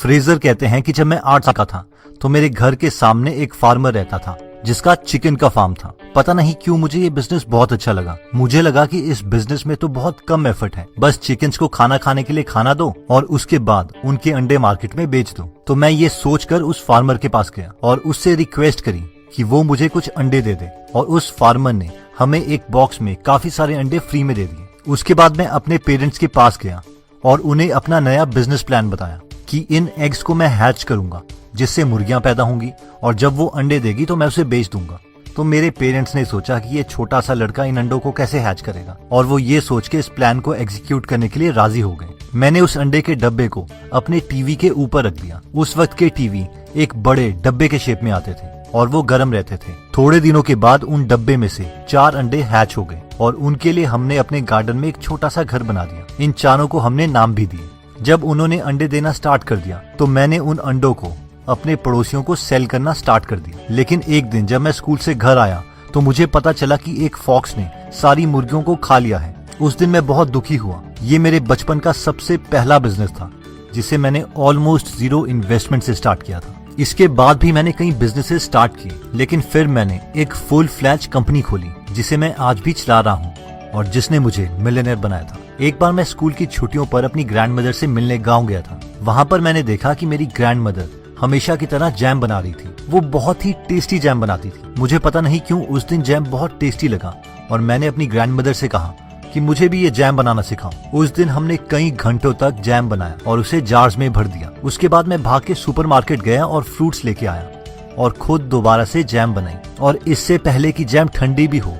Fraser कहते हैं कि जब मैं 8 साल का था तो मेरे घर के सामने एक फार्मर रहता था जिसका चिकन का फार्म था। पता नहीं क्यों मुझे ये बिजनेस बहुत अच्छा लगा। मुझे लगा कि इस बिजनेस में तो बहुत कम एफर्ट है, बस चिकन्स को खाना खाने के लिए खाना दो और उसके बाद उनके अंडे मार्केट में बेच दो। तो मैं ये सोचकर उस फार्मर के पास गया और उससे रिक्वेस्ट करी कि वो मुझे कुछ अंडे दे दे, और उस फार्मर ने हमें एक बॉक्स में काफी सारे अंडे फ्री में दे दिए। उसके बाद मैं अपने पेरेंट्स के पास गया और उन्हें अपना नया बिजनेस प्लान बताया कि इन एग्स को मैं हैच करूंगा जिससे मुर्गियां पैदा होंगी और जब वो अंडे देगी तो मैं उसे बेच दूंगा। तो मेरे पेरेंट्स ने सोचा कि ये छोटा सा लड़का इन अंडों को कैसे हैच करेगा, और वो ये सोच के इस प्लान को एग्जीक्यूट करने के लिए राजी हो गए। मैंने उस अंडे के डब्बे को अपने टीवी के ऊपर रख दिया। उस वक्त के टीवी एक बड़े डब्बे के शेप में आते थे और वो गर्म रहते थे। थोड़े दिनों के बाद उन डब्बे में से 4 अंडे हैच हो गए और उनके लिए हमने अपने गार्डन में एक छोटा सा घर बना दिया। इन चारों को हमने नाम भी दिए। जब उन्होंने अंडे देना स्टार्ट कर दिया तो मैंने उन अंडों को अपने पड़ोसियों को सेल करना स्टार्ट कर दिया। लेकिन एक दिन जब मैं स्कूल से घर आया तो मुझे पता चला कि एक फॉक्स ने सारी मुर्गियों को खा लिया है। उस दिन मैं बहुत दुखी हुआ। ये मेरे बचपन का सबसे पहला बिजनेस था जिसे मैंने ऑलमोस्ट 0 इन्वेस्टमेंट से स्टार्ट किया था। इसके बाद भी मैंने कई बिजनेसेस स्टार्ट किए, लेकिन फिर मैंने एक फुल फ्लैज कंपनी खोली जिसे मैं आज भी चला रहा हूँ और जिसने मुझे मिलियनेयर बनाया था। एक बार मैं स्कूल की छुट्टियों पर अपनी ग्रैंड मदर से मिलने गाँव गया था। वहाँ पर मैंने देखा कि मेरी ग्रैंड मदर हमेशा की तरह जैम बना रही थी। वो बहुत ही टेस्टी जैम बनाती थी। मुझे पता नहीं क्यों उस दिन जैम बहुत टेस्टी लगा और मैंने अपनी ग्रैंड मदर से कहा कि मुझे भी ये जैम बनाना सिखाओ। उस दिन हमने कई घंटों तक जैम बनाया और उसे जार्स में भर दिया। उसके बाद मैं भाग के सुपरमार्केट गया और फ्रूट्स लेके आया और खुद दोबारा से जैम बनाई। और इससे पहले कि जैम ठंडी भी हो,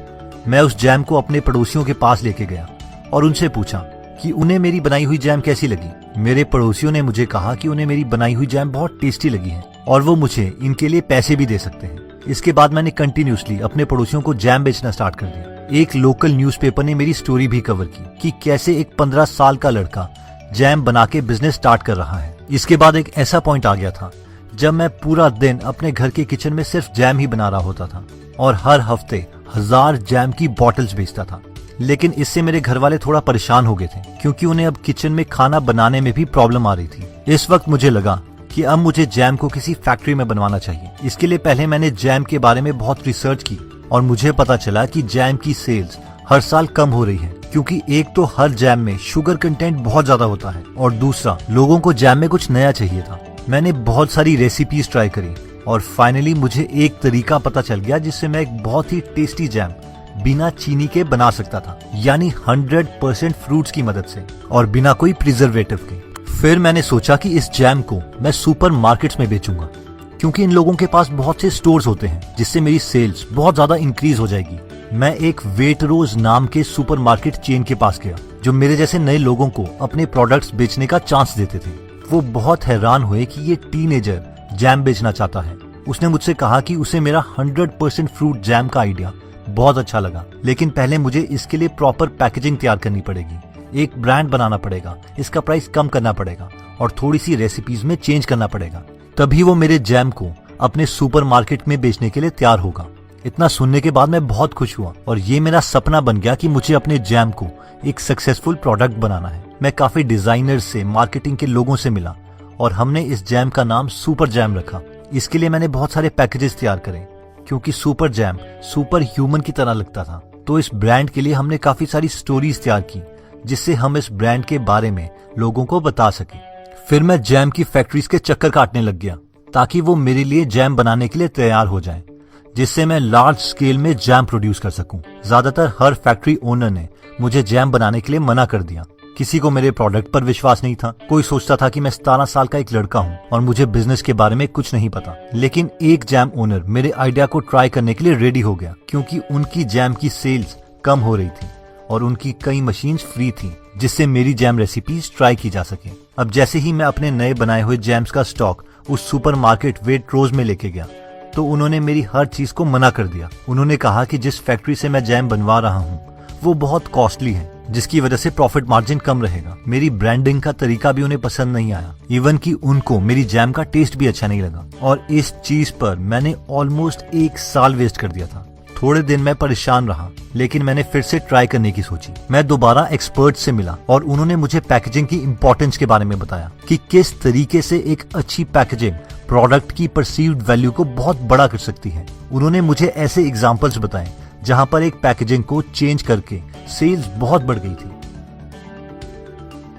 मैं उस जैम को अपने पड़ोसियों के पास लेके गया और उनसे पूछा कि उन्हें मेरी बनाई हुई जैम कैसी लगी। मेरे पड़ोसियों ने मुझे कहा कि उन्हें मेरी बनाई हुई जैम बहुत टेस्टी लगी है और वो मुझे इनके लिए पैसे भी दे सकते हैं। इसके बाद मैंने कंटिन्यूसली अपने पड़ोसियों को जैम बेचना स्टार्ट कर दिया। एक लोकल न्यूज़पेपर ने मेरी स्टोरी भी कवर की कि कैसे एक 15 साल का लड़का जैम बना के बिजनेस स्टार्ट कर रहा है। इसके बाद एक ऐसा पॉइंट आ गया था जब मैं पूरा दिन अपने घर के किचन में सिर्फ जैम ही बना रहा होता था और हर हफ्ते 1000 जैम की बॉटल्स बेचता था। लेकिन इससे मेरे घर वाले थोड़ा परेशान हो गए थे क्योंकि उन्हें अब किचन में खाना बनाने में भी प्रॉब्लम आ रही थी। इस वक्त मुझे लगा कि अब मुझे जैम को किसी फैक्ट्री में बनवाना चाहिए। इसके लिए पहले मैंने जैम के बारे में बहुत रिसर्च की और मुझे पता चला कि जैम की सेल्स हर साल कम हो रही है क्योंकि एक तो हर जैम में शुगर कंटेंट बहुत ज्यादा होता है और दूसरा लोगों को जैम में कुछ नया चाहिए था। मैंने बहुत सारी रेसिपीज ट्राई करी और फाइनली मुझे एक तरीका पता चल गया जिससे मैं एक बहुत ही टेस्टी जैम बिना चीनी के बना सकता था, यानी 100% फ्रूट्स की मदद से और बिना कोई प्रिजर्वेटिव के। फिर मैंने सोचा कि इस जैम को मैं सुपर मार्केट्स में बेचूंगा क्योंकि इन लोगों के पास बहुत से स्टोर्स होते हैं जिससे मेरी सेल्स बहुत ज्यादा इंक्रीज हो जाएगी। मैं एक वेटरोज नाम के सुपरमार्केट चेन के पास गया जो मेरे जैसे नए लोगों को अपने प्रोडक्ट्स बेचने का चांस देते थे। वो बहुत हैरान हुए कि ये टीनेजर जैम बेचना चाहता है। उसने मुझसे कहा कि उसे मेरा 100% फ्रूट जैम का आइडिया बहुत अच्छा लगा, लेकिन पहले मुझे इसके लिए प्रॉपर पैकेजिंग तैयार करनी पड़ेगी, एक ब्रांड बनाना पड़ेगा, इसका प्राइस कम करना पड़ेगा और थोड़ी सी रेसिपीज में चेंज करना पड़ेगा, तभी वो मेरे जैम को अपने सुपरमार्केट में बेचने के लिए तैयार होगा। इतना सुनने के बाद मैं बहुत खुश हुआ और ये मेरा सपना बन गया कि मुझे अपने जैम को एक सक्सेसफुल प्रोडक्ट बनाना है। मैं काफी डिजाइनर्स से, मार्केटिंग के लोगों से मिला और हमने इस जैम का नाम सुपर जैम रखा। इसके लिए मैंने बहुत सारे पैकेजेस तैयार करे क्योंकि सुपर जैम सुपर ह्यूमन की तरह लगता था। तो इस ब्रांड के लिए हमने काफी सारी स्टोरीज तैयार की जिससे हम इस ब्रांड के बारे में लोगों को बता सके। फिर मैं जैम की फैक्ट्रीज के चक्कर काटने लग गया ताकि वो मेरे लिए जैम बनाने के लिए तैयार हो जाएं, जिससे मैं लार्ज स्केल में जैम प्रोड्यूस कर सकूं। ज्यादातर हर फैक्ट्री ओनर ने मुझे जैम बनाने के लिए मना कर दिया। किसी को मेरे प्रोडक्ट पर विश्वास नहीं था। कोई सोचता था कि मैं 17 साल का एक लड़का हूं और मुझे बिजनेस के बारे में कुछ नहीं पता। लेकिन एक जैम ओनर मेरे आइडिया को ट्राई करने के लिए रेडी हो गया क्योंकि उनकी जैम की सेल्स कम हो रही थी और उनकी कई मशीन्स फ्री थी जिससे मेरी जैम रेसिपीज ट्राई की जा सके। अब जैसे ही मैं अपने नए बनाए हुए जैम्स का स्टॉक उस सुपरमार्केट वेटरोज में लेके गया तो उन्होंने मेरी हर चीज को मना कर दिया। उन्होंने कहा कि जिस फैक्ट्री से मैं जैम बनवा रहा हूँ वो बहुत कॉस्टली है जिसकी वजह से प्रॉफिट मार्जिन कम रहेगा। मेरी ब्रांडिंग का तरीका भी उन्हें पसंद नहीं आया, इवन कि उनको मेरी जैम का टेस्ट भी अच्छा नहीं लगा और इस चीज पर मैंने ऑलमोस्ट 1 साल वेस्ट कर दिया था। थोड़े दिन मैं परेशान रहा, लेकिन मैंने फिर से ट्राई करने की सोची। मैं दोबारा एक्सपर्ट से मिला और उन्होंने मुझे पैकेजिंग की इम्पोर्टेंस के बारे में बताया कि किस तरीके से एक अच्छी पैकेजिंग प्रोडक्ट की परसीव्ड वैल्यू को बहुत बड़ा कर सकती है। उन्होंने मुझे ऐसे एग्जाम्पल्स बताए जहां पर एक पैकेजिंग को चेंज करके सेल्स बहुत बढ़ गई थी।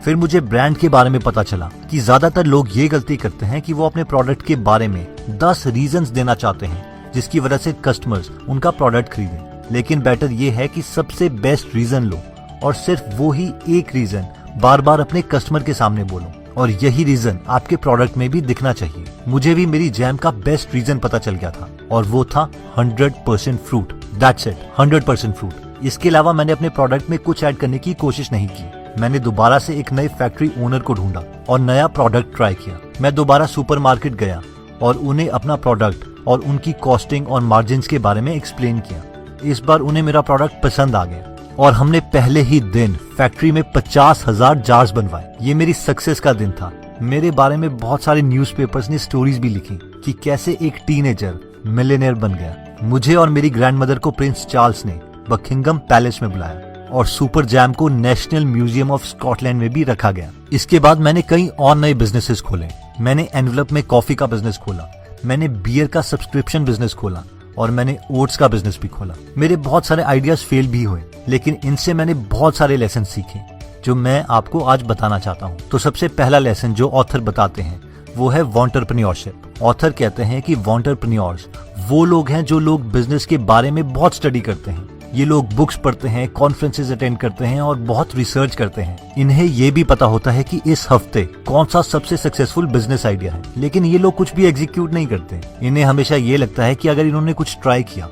फिर मुझे ब्रांड के बारे में पता चला कि ज्यादातर लोग ये गलती करते हैं कि वो अपने प्रोडक्ट के बारे में 10 रीजंस देना चाहते हैं जिसकी वजह से कस्टमर्स उनका प्रोडक्ट खरीदें। लेकिन बेटर ये है कि सबसे बेस्ट रीजन लो और सिर्फ वो ही एक रीजन बार बार अपने कस्टमर के सामने बोलो, और यही रीजन आपके प्रोडक्ट में भी दिखना चाहिए। मुझे भी मेरी जैम का बेस्ट रीजन पता चल गया था और वो था 100% फ्रूट। That's it, 100% fruit. इसके अलावा मैंने अपने प्रोडक्ट में कुछ ऐड करने की कोशिश नहीं की। मैंने दोबारा से एक नए फैक्ट्री ओनर को ढूंढा और नया प्रोडक्ट ट्राई किया। मैं दोबारा सुपरमार्केट गया और उन्हें अपना प्रोडक्ट और उनकी कॉस्टिंग और मार्जिन्स के बारे में एक्सप्लेन किया। इस बार उन्हें मेरा प्रोडक्ट पसंद आ गया और हमने पहले ही दिन फैक्ट्री में 50,000 जार्स बनवाए। ये मेरी सक्सेस का दिन था। मेरे बारे में बहुत सारे न्यूज़पेपर्स ने स्टोरीज भी लिखी कि कैसे एक टीनेजर मिलियनेयर बन गया। मुझे और मेरी ग्रैंडमदर को प्रिंस चार्ल्स ने बकिंगम पैलेस में बुलाया और सुपर जैम को नेशनल म्यूजियम ऑफ स्कॉटलैंड में भी रखा गया। इसके बाद मैंने कई और नए बिजनेसेस खोले। मैंने एनवलप में कॉफी का बिजनेस खोला, मैंने बियर का सब्सक्रिप्शन बिजनेस खोला और मैंने ओट्स का बिजनेस भी खोला। मेरे बहुत सारे आइडियाज फेल भी हुए, लेकिन इनसे मैंने बहुत सारे लेसन सीखे जो मैं आपको आज बताना चाहता हूँ। तो सबसे पहला लेसन जो ऑथर बताते हैं वो है वॉन्टरप्रेन्योरशिप। ऑथर कहते हैं कि वॉन्टरप्रेन्योर्स वो लोग हैं जो लोग बिजनेस के बारे में बहुत स्टडी करते हैं। ये लोग बुक्स पढ़ते हैं, कॉन्फ्रेंसेस अटेंड करते हैं और बहुत रिसर्च करते हैं। इन्हें ये भी पता होता है कि इस हफ्ते कौन सा सबसे सक्सेसफुल बिजनेस आइडिया है, लेकिन ये लोग कुछ भी एग्जीक्यूट नहीं करते। इन्हें हमेशा ये लगता है कि अगर इन्होंने कुछ ट्राई किया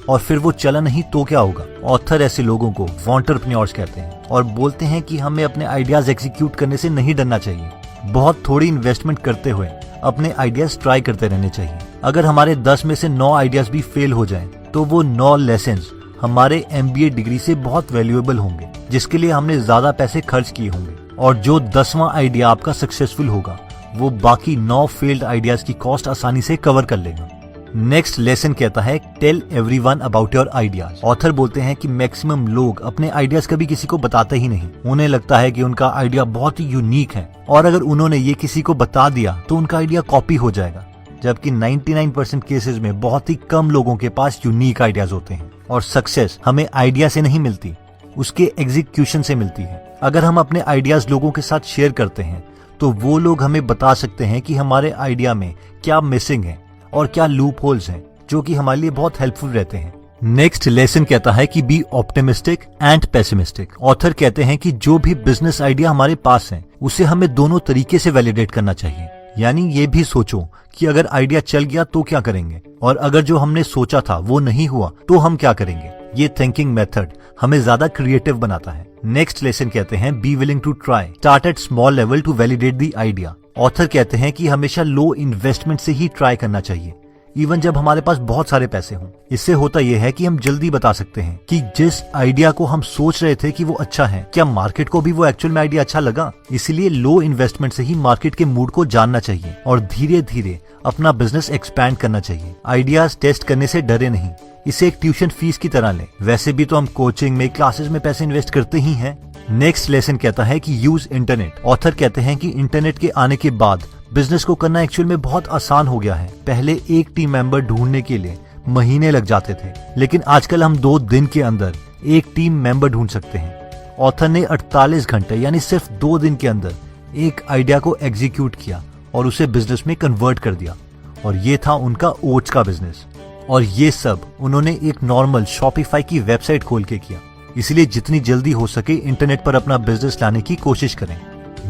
और फिर वो चला नहीं तो क्या होगा। ऑथर ऐसे लोगों को वॉन्टरप्रेन्योर्स कहते हैं और बोलते हैं कि हमें अपने आइडियाज एग्जीक्यूट करने से नहीं डरना चाहिए। बहुत थोड़ी इन्वेस्टमेंट करते हुए अपने आइडियाज ट्राई करते रहने चाहिए। अगर हमारे 10 में से 9 आइडियाज भी फेल हो जाएं, तो वो 9 लेसन्स हमारे MBA डिग्री से बहुत वैल्यूएबल होंगे, जिसके लिए हमने ज्यादा पैसे खर्च किए होंगे। और जो 10वां आइडिया आपका सक्सेसफुल होगा वो बाकी 9 फेल्ड आइडियाज की कॉस्ट आसानी से कवर कर लेगा। नेक्स्ट लेसन कहता है tell everyone about your ideas. Author बोलते हैं कि मैक्सिमम लोग अपने आइडियाज कभी किसी को बताते ही नहीं। उन्हें लगता है कि उनका आइडिया बहुत ही यूनिक है और अगर उन्होंने ये किसी को बता दिया तो उनका आइडिया कॉपी हो जाएगा, जबकि 99% केसेस में बहुत ही कम लोगों के पास यूनिक आइडियाज होते हैं। और सक्सेस हमें आइडिया से नहीं मिलती, उसके एग्जीक्यूशन से मिलती है। अगर हम अपने आइडियाज लोगों के साथ शेयर करते हैं तो वो लोग हमें बता सकते हैं कि हमारे आइडिया में क्या मिसिंग है और क्या लूप होल्स हैं, जो कि हमारे लिए बहुत हेल्पफुल रहते हैं। नेक्स्ट लेसन कहता है कि be optimistic and pessimistic. Author कहते हैं कि जो भी बिजनेस आइडिया हमारे पास है उसे हमें दोनों तरीके से वैलिडेट करना चाहिए। यानी ये भी सोचो कि अगर आइडिया चल गया तो क्या करेंगे, और अगर जो हमने सोचा था वो नहीं हुआ तो हम क्या करेंगे। ये थिंकिंग मेथड हमें ज्यादा क्रिएटिव बनाता है। नेक्स्ट लेसन कहते हैं be willing to try, start at small level to validate the idea. Author कहते हैं कि हमेशा लो इन्वेस्टमेंट से ही ट्राई करना चाहिए, इवन जब हमारे पास बहुत सारे पैसे हों। इससे होता यह है कि हम जल्दी बता सकते हैं कि जिस आइडिया को हम सोच रहे थे कि वो अच्छा है, क्या मार्केट को भी वो एक्चुअल में आइडिया अच्छा लगा। इसलिए लो इन्वेस्टमेंट से ही मार्केट के मूड को जानना चाहिए और धीरे धीरे अपना बिजनेस एक्सपैंड करना चाहिए। आइडियाज टेस्ट करने से डरे नहीं, इसे एक ट्यूशन फीस की तरह लें। वैसे भी तो हम कोचिंग में, क्लासेस में पैसे इन्वेस्ट करते ही हैं। नेक्स्ट लेसन कहता है कि यूज इंटरनेट। ऑथर कहते हैं कि इंटरनेट के आने के बाद बिजनेस को करना एक्चुअल में बहुत आसान हो गया है। पहले एक टीम मेंबर ढूंढने के लिए महीने लग जाते थे, लेकिन आजकल हम 2 दिन के अंदर एक टीम मेंबर ढूंढ सकते हैं। ऑथर ने 48 घंटे यानी सिर्फ 2 दिन के अंदर एक आइडिया को एग्जीक्यूट किया और उसे बिजनेस में कन्वर्ट कर दिया, और ये था उनका ओट्स का बिजनेस। और ये सब उन्होंने एक नॉर्मल शॉपिफाई की वेबसाइट खोल के किया। इसलिए जितनी जल्दी हो सके इंटरनेट पर अपना बिजनेस लाने की कोशिश करें।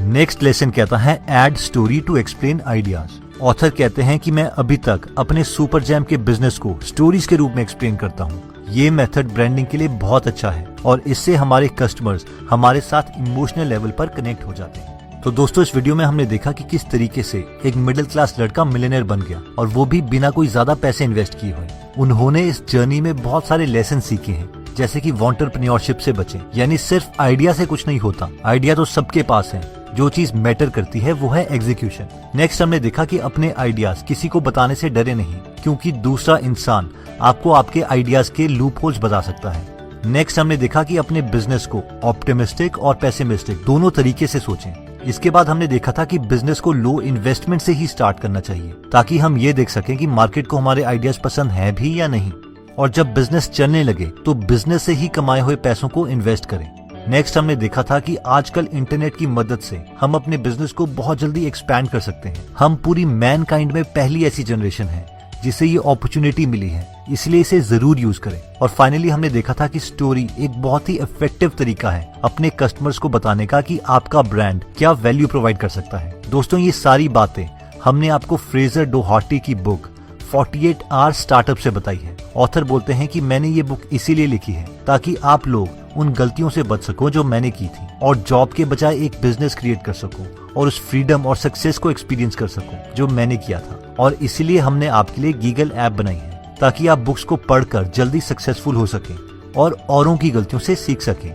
नेक्स्ट लेसन कहता है add story to explain ideas. Author कहते हैं कि मैं अभी तक अपने सुपर जैम के बिजनेस को स्टोरीज के रूप में एक्सप्लेन करता हूँ। ये मेथड ब्रांडिंग के लिए बहुत अच्छा है और इससे हमारे कस्टमर्स हमारे साथ इमोशनल लेवल पर कनेक्ट हो जाते हैं। तो दोस्तों, इस वीडियो में हमने देखा कि किस तरीके से एक मिडिल क्लास लड़का मिलियनेयर बन गया, और वो भी बिना कोई ज्यादा पैसे इन्वेस्ट किए हुए। उन्होंने इस जर्नी में बहुत सारे लेसन सीखे हैं, जैसे कि वॉन्टरप्रेन्योरशिप से बचें, यानी सिर्फ आइडिया से कुछ नहीं होता। आइडिया तो सबके पास है, जो चीज मैटर करती है वो है एग्जीक्यूशन। नेक्स्ट हमने देखा कि अपने आइडियाज किसी को बताने से डरे नहीं, क्योंकि दूसरा इंसान आपको आपके आइडियाज के लूप होल्स बता सकता है। नेक्स्ट हमने देखा कि अपने बिजनेस को ऑप्टिमिस्टिक और पेसिमिस्टिक दोनों तरीके से सोचें। इसके बाद हमने देखा था कि बिजनेस को लो इन्वेस्टमेंट से ही स्टार्ट करना चाहिए ताकि हम ये देख सकें कि मार्केट को हमारे आइडियाज पसंद है भी या नहीं। और जब बिजनेस चलने लगे तो बिजनेस से ही कमाए हुए पैसों को इन्वेस्ट करें। नेक्स्ट हमने देखा था कि आजकल इंटरनेट की मदद से हम अपने बिजनेस को बहुत जल्दी एक्सपैंड कर सकते हैं। हम पूरी मैनकाइंड में पहली ऐसी जनरेशन है जिसे ये अपॉर्चुनिटी मिली है, इसलिए इसे जरूर यूज करें। और फाइनली हमने देखा था कि स्टोरी एक बहुत ही इफेक्टिव तरीका है अपने कस्टमर्स को बताने का कि आपका ब्रांड क्या वैल्यू प्रोवाइड कर सकता है। दोस्तों, ये सारी बातें हमने आपको फ्रेजर डोहार्टी की बुक 48 आवर्स स्टार्टअप से बताई है। ऑथर बोलते हैं कि मैंने ये बुक इसीलिए लिखी है ताकि आप लोग उन गलतियों से बच सको जो मैंने की थी और जॉब के बजाय एक बिजनेस क्रिएट कर सको और उस फ्रीडम और सक्सेस को एक्सपीरियंस कर सको जो मैंने किया था। और इसीलिए हमने आपके लिए गीगल ऐप बनाई है ताकि आप बुक्स को पढ़कर जल्दी सक्सेसफुल हो सके और औरों की गलतियों से सीख सके।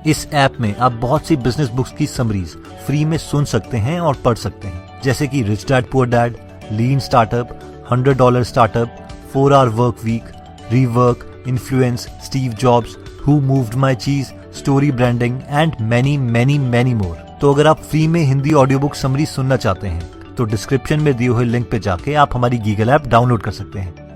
इस ऐप में आप बहुत सी बिजनेस बुक्स की समरीज फ्री में सुन सकते हैं और पढ़ सकते हैं, जैसे कि rich dad poor dad, lean startup, $100 startup, 4 hour work week, rework, influence, Steve Jobs, who moved my cheese, story branding and many many many more. तो अगर आप फ्री में हिंदी ऑडियो बुक समरी सुनना चाहते हैं तो डिस्क्रिप्शन में दिए हुए लिंक पे जाके आप हमारी गीगल ऐप डाउनलोड कर सकते हैं।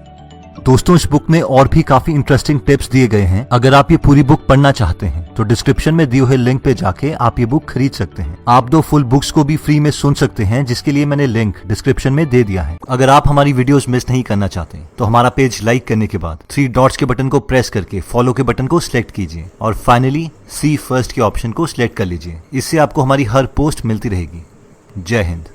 दोस्तों, इस बुक में और भी काफी इंटरेस्टिंग टिप्स दिए गए हैं। अगर आप ये पूरी बुक पढ़ना चाहते हैं तो डिस्क्रिप्शन में दिए हुए लिंक पे जाके आप ये बुक खरीद सकते हैं। आप 2 फुल बुक्स को भी फ्री में सुन सकते हैं, जिसके लिए मैंने लिंक डिस्क्रिप्शन में दे दिया है। अगर आप हमारी वीडियोस मिस नहीं करना चाहते तो हमारा पेज लाइक करने के बाद 3 डॉट्स के बटन को प्रेस करके फॉलो के बटन को सिलेक्ट कीजिए और फाइनली सी फर्स्ट के ऑप्शन को सिलेक्ट कर लीजिए। इससे आपको हमारी हर पोस्ट मिलती रहेगी। जय हिंद।